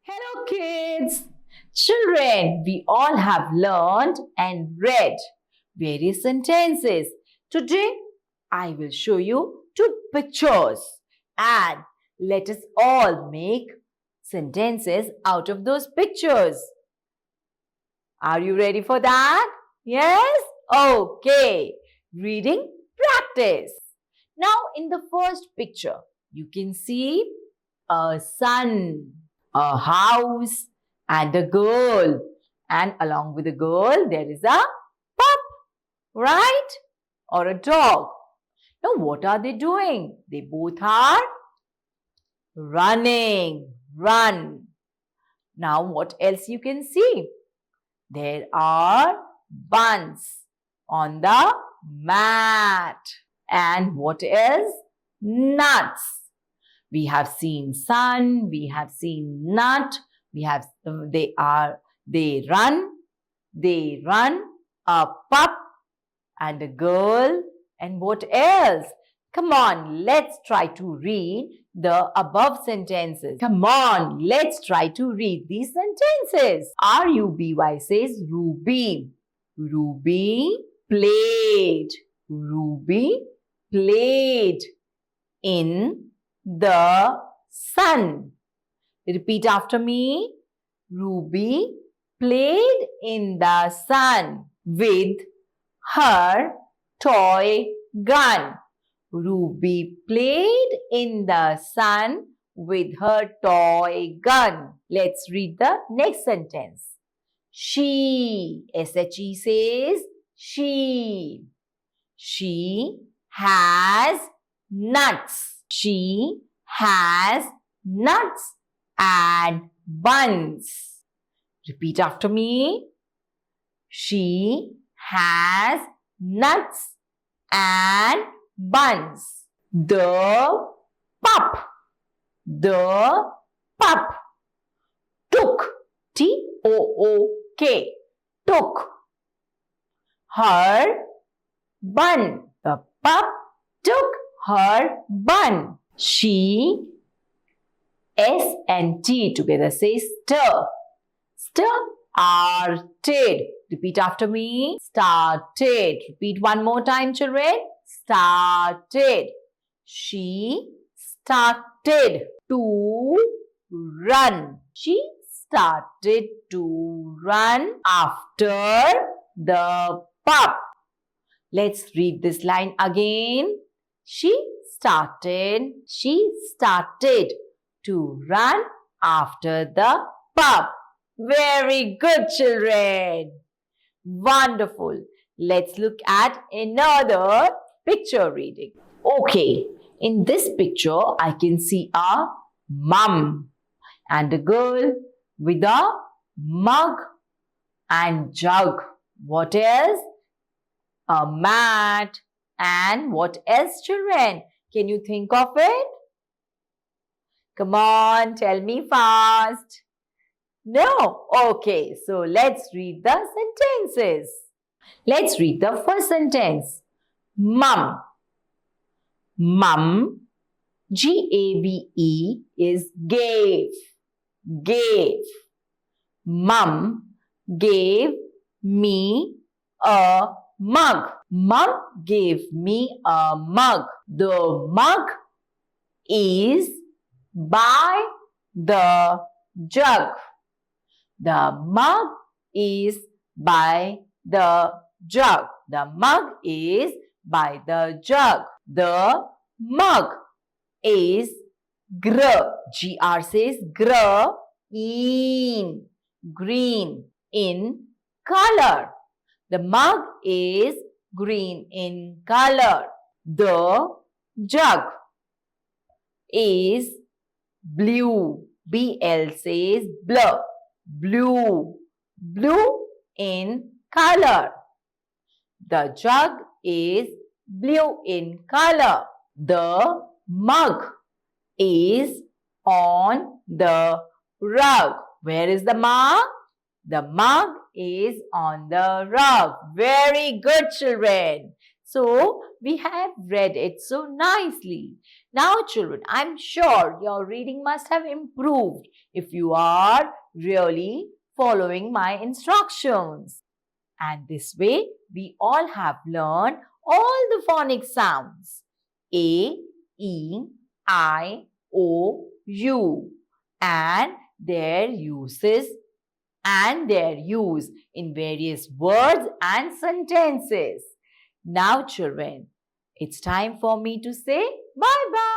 Hello kids! Children, we all have learned and read various sentences. Today, I will show you two pictures and let us all make sentences out of those pictures. Are you ready for that? Yes? Okay. Reading practice. Now, in the first picture, you can see a sun, a house, and a girl. And along with the girl, there is a pup, right? Or a dog. Now, what are they doing? They both are running. Run. Now, what else you can see? There are buns on the mat. And what else? Nuts. We have seen sun, we have seen nut, they run, a pup and a girl, and what else? Come on, let's try to read the above sentences. Come on, let's try to read these sentences. R-U-B-Y says Ruby. Ruby played. Ruby played in the sun. Repeat after me. Ruby played in the sun with her toy gun. Ruby played in the sun with her toy gun. Let's read the next sentence. She, S-H-E says she. She has nuts. She has nuts and buns. Repeat after me. She has nuts and buns. The pup took, T-O-O-K, took her bun. The pup took her bun. She, S and T together say stir. Started. Repeat after me. Started. Repeat one more time, children. Started. She started to run. She started to run after the pup. Let's read this line again. She started to run after the pup. Very good, children. Wonderful. Let's look at another picture reading. Okay, in this picture, I can see a mum and a girl with a mug and jug. What else? A mat, and what else, children? Can you think of it? Come on, tell me fast. No? Okay, so let's read the sentences. Let's read the first sentence. Mum. Mum, G-A-V-E, is gave. Gave. Mum gave me a mug. Mum gave me a mug. The mug is by the jug. The mug is by the jug. The mug is by the jug. The mug is G-R says green in color. The mug is green in color. The jug is blue. B-L says blue in color. The jug is blue in color. The mug is on the rug. Where is the mug? The mug is on the rug. Very good, children. So we have read it so nicely. Now, children, I'm sure your reading must have improved if you are really following my instructions. And this way, we all have learned all the phonic sounds. A, E, I, O, U, and their uses and their use in various words and sentences. Now, children, it's time for me to say bye-bye.